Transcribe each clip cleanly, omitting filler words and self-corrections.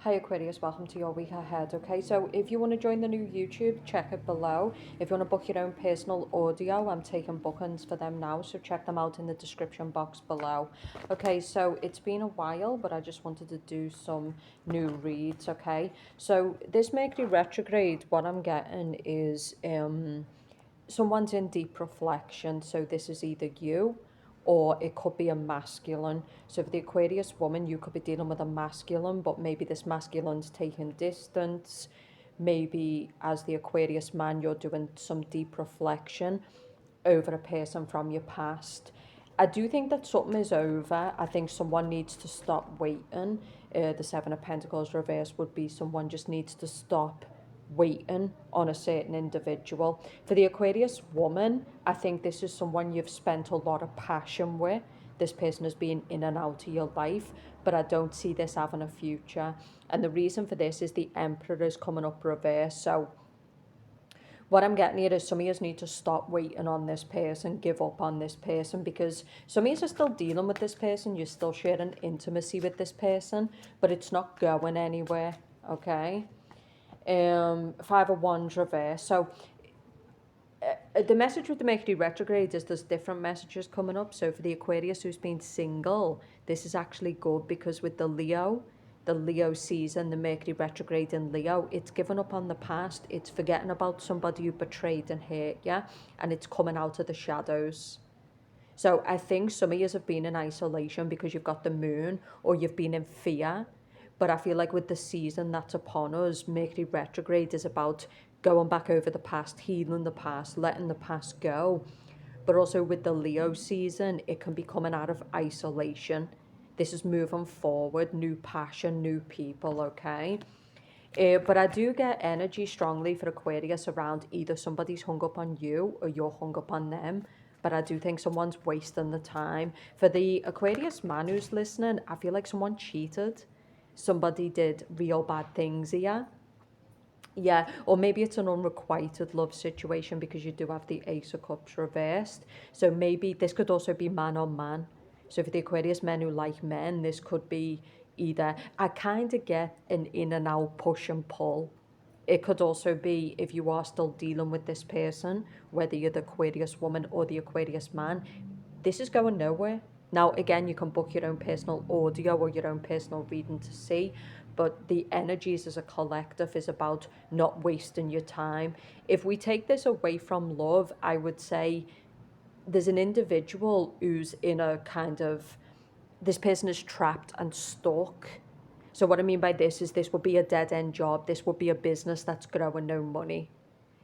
Hi Aquarius, welcome to your week ahead. Okay, so if you want to join the new YouTube, check it below. If you want to book your own personal audio, I'm taking bookings for them now, so check them out in the description box below. Okay, so it's been a while, but I just wanted to do some new reads. Okay, so this Mercury retrograde, what I'm getting is someone's in deep reflection. So this is either you or it could be a masculine. So for the Aquarius woman, you could be dealing with a masculine, but maybe this masculine's taking distance. Maybe as the Aquarius man, you're doing some deep reflection over a person from your past. I do think that something is over. I think someone needs to stop waiting. The Seven of Pentacles reverse would be someone just needs to stop waiting on a certain individual. For the Aquarius woman, I think this is someone you've spent a lot of passion with. This person has been in and out of your life, but I don't see this having a future. And the reason for this is the Emperor is coming up reverse. So what I'm getting here is some of you need to stop waiting on this person, give up on this person, because some of you are still dealing with this person, you're still sharing intimacy with this person, but it's not going anywhere, okay? Five of Wands reverse. So the message with the Mercury retrograde is there's different messages coming up. So for the Aquarius who's been single, this is actually good because with the Leo season, the Mercury retrograde in Leo, it's given up on the past. It's forgetting about somebody who betrayed and hurt you, and it's coming out of the shadows. So I think some of you have been in isolation because you've got the moon or you've been in fear. But I feel like with the season that's upon us, Mercury retrograde is about going back over the past, healing the past, letting the past go. But also with the Leo season, it can be coming out of isolation. This is moving forward, new passion, new people, okay? But I do get energy strongly for Aquarius around either somebody's hung up on you or you're hung up on them. But I do think someone's wasting the time. For the Aquarius man who's listening, I feel like someone cheated. Somebody did real bad things here. Yeah, or maybe it's an unrequited love situation because you do have the Ace of Cups reversed. So maybe this could also be man on man. So for the Aquarius men who like men, this could be either, I kind of get an in and out push and pull. It could also be if you are still dealing with this person, whether you're the Aquarius woman or the Aquarius man, this is going nowhere. Now, again, you can book your own personal audio or your own personal reading to see, but the energies as a collective is about not wasting your time. If we take this away from love, I would say there's an individual who's in a kind of, this person is trapped and stuck. So what I mean by this is this would be a dead end job. This would be a business that's growing no money.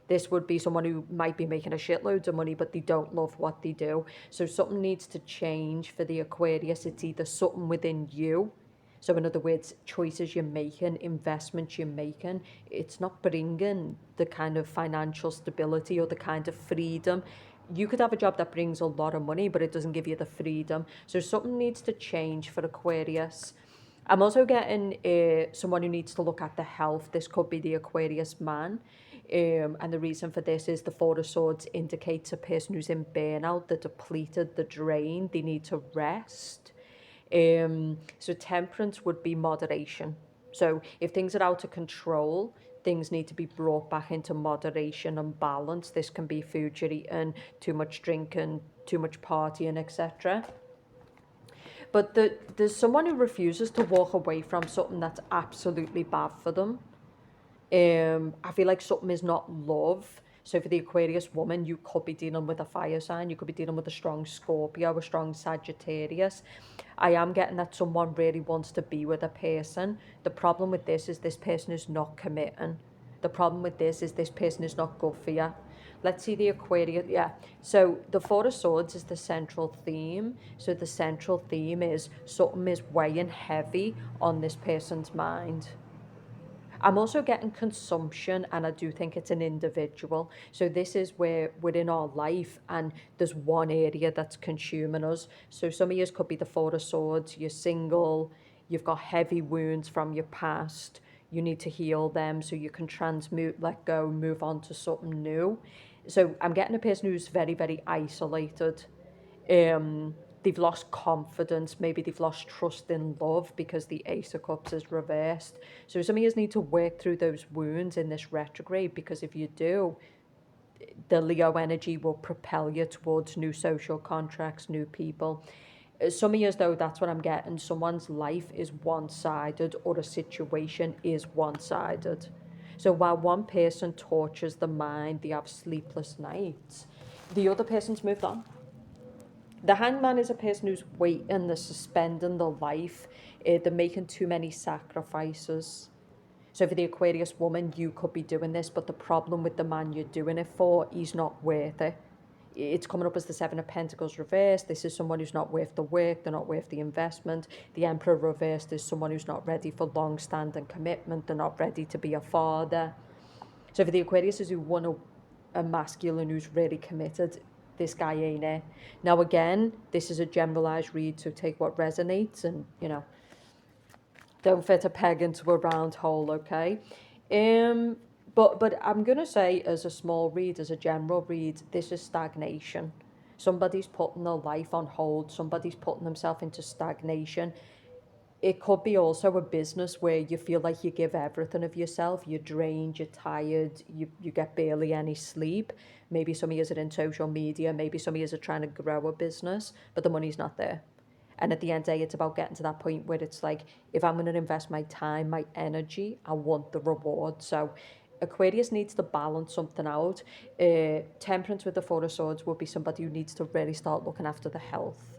This would be someone who might be making a shitload of money, but they don't love what they do. So something needs to change for the Aquarius. It's either something within you. So in other words, choices you're making, investments you're making, it's not bringing the kind of financial stability or the kind of freedom. You could have a job that brings a lot of money, but it doesn't give you the freedom. So something needs to change for Aquarius. I'm also getting someone who needs to look at the health. This could be the Aquarius man. And the reason for this is the Four of Swords indicates a person who's in burnout, they're depleted, they're drained, they need to rest. So temperance would be moderation. So if things are out of control, things need to be brought back into moderation and balance. This can be food you're eating, too much drinking, too much partying, etc. But there's someone who refuses to walk away from something that's absolutely bad for them. I feel like something is not love. So for the Aquarius woman, you could be dealing with a fire sign. You could be dealing with a strong Scorpio, a strong Sagittarius. I am getting that someone really wants to be with a person. The problem with this is this person is not committing. The problem with this is this person is not good for you. Let's see the Aquarius. Yeah. So the Four of Swords is the central theme. So the central theme is something is weighing heavy on this person's mind. I'm also getting consumption, and I do think it's an individual. So this is where we're in our life and there's one area that's consuming us. So some of you could be the Four of Swords, you're single, you've got heavy wounds from your past, you need to heal them so you can transmute, let go, move on to something new. So I'm getting a person who's very, very isolated. they've lost confidence, maybe they've lost trust in love because the Ace of Cups is reversed. So some of you need to work through those wounds in this retrograde, because if you do, the Leo energy will propel you towards new social contracts, new people. Some of you, though, that's what I'm getting. Someone's life is one-sided, or a situation is one-sided. So while one person tortures the mind, they have sleepless nights, the other person's moved on. The hangman is a person who's waiting, they're suspending their life, they're making too many sacrifices. So for the Aquarius woman, you could be doing this, but the problem with the man you're doing it for, he's not worth it. It's coming up as the Seven of Pentacles reversed. This is someone who's not worth the work, they're not worth the investment. The Emperor reversed is someone who's not ready for long-standing commitment, they're not ready to be a father. So for the Aquariuses who want a masculine who's really committed, this guy ain't it. Now again, this is a generalized read, so take what resonates and, don't fit a peg into a round hole, okay? But I'm going to say, as a small read, as a general read, this is stagnation. Somebody's putting their life on hold. Somebody's putting themselves into stagnation. It could be also a business where you feel like you give everything of yourself. You're drained, you're tired, you get barely any sleep. Maybe some of you are in social media. Maybe some of you are trying to grow a business, but the money's not there. And at the end of the day, it's about getting to that point where it's like, if I'm going to invest my time, my energy, I want the reward. So Aquarius needs to balance something out. Temperance with the Four of Swords would be somebody who needs to really start looking after the health,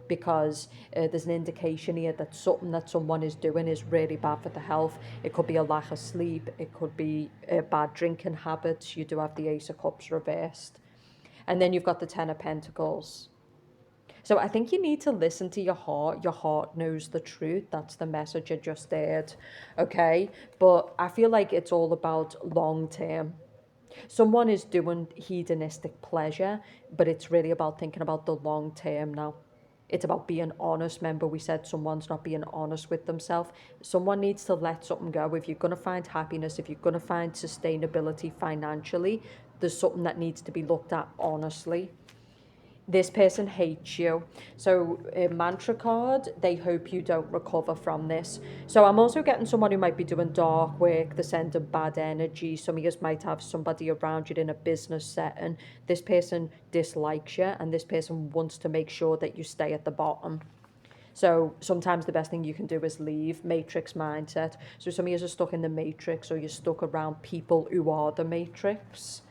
because there's an indication here that something that someone is doing is really bad for the health. It could be a lack of sleep. It could be bad drinking habits. You do have the Ace of Cups reversed. And then you've got the Ten of Pentacles. So I think you need to listen to your heart. Your heart knows the truth. That's the message I just heard, okay? But I feel like it's all about long term. Someone is doing hedonistic pleasure, but it's really about thinking about the long term now. It's about being honest. Remember, we said someone's not being honest with themselves. Someone needs to let something go. If you're going to find happiness, if you're going to find sustainability financially, there's something that needs to be looked at honestly. This person hates you. So a mantra card, they hope you don't recover from this. So I'm also getting someone who might be doing dark work, they're sending bad energy. Some of you might have somebody around you in a business setting. This person dislikes you, and this person wants to make sure that you stay at the bottom. So sometimes the best thing you can do is leave. Matrix mindset. So some of you are stuck in the matrix, or you're stuck around people who are the matrix.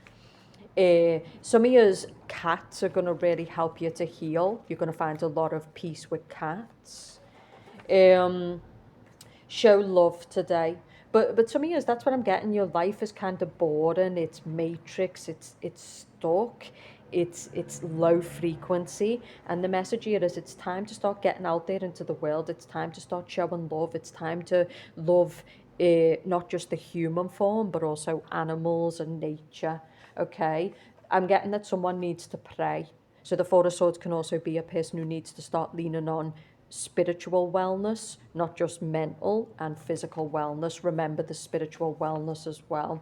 Some of your cats are going to really help you to heal. You're going to find a lot of peace with cats. Show love today. But some of you, that's what I'm getting. Your life is kind of boring. It's matrix. It's stuck. It's low frequency. And the message here is it's time to start getting out there into the world. It's time to start showing love. It's time to love not just the human form, but also animals and nature. Okay, I'm getting that someone needs to pray. So the Four of Swords can also be a person who needs to start leaning on spiritual wellness, not just mental and physical wellness. Remember the spiritual wellness as well.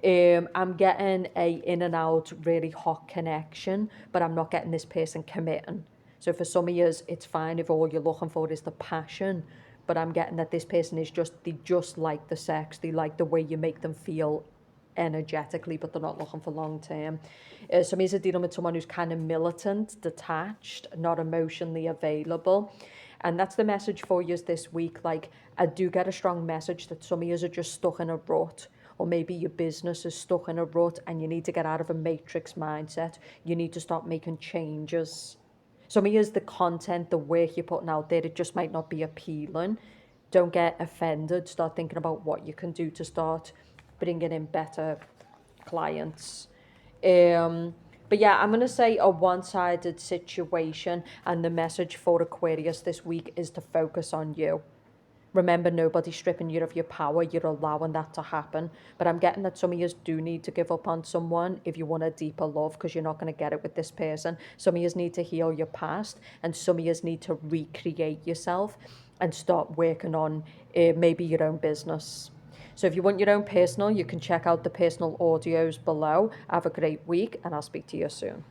I'm getting a in and out really hot connection, but I'm not getting this person committing. So for some of you, it's fine if all you're looking for is the passion, but I'm getting that this person is they just like the sex. They like the way you make them feel energetically, but they're not looking for long term. Some of you are dealing with someone who's kind of militant, detached, not emotionally available. And that's the message for you this week. Like, I do get a strong message that some of you are just stuck in a rut, or maybe your business is stuck in a rut and you need to get out of a matrix mindset. You need to start making changes. Some of you, the content, the work you're putting out there, it just might not be appealing. Don't get offended. Start thinking about what you can do to start bringing in better clients. But yeah, I'm going to say a one-sided situation, and the message for Aquarius this week is to focus on you. Remember, nobody's stripping you of your power. You're allowing that to happen. But I'm getting that some of you do need to give up on someone if you want a deeper love, because you're not going to get it with this person. Some of you need to heal your past, and some of you need to recreate yourself and start working on maybe your own business. So if you want your own personal, you can check out the personal audios below. Have a great week, and I'll speak to you soon.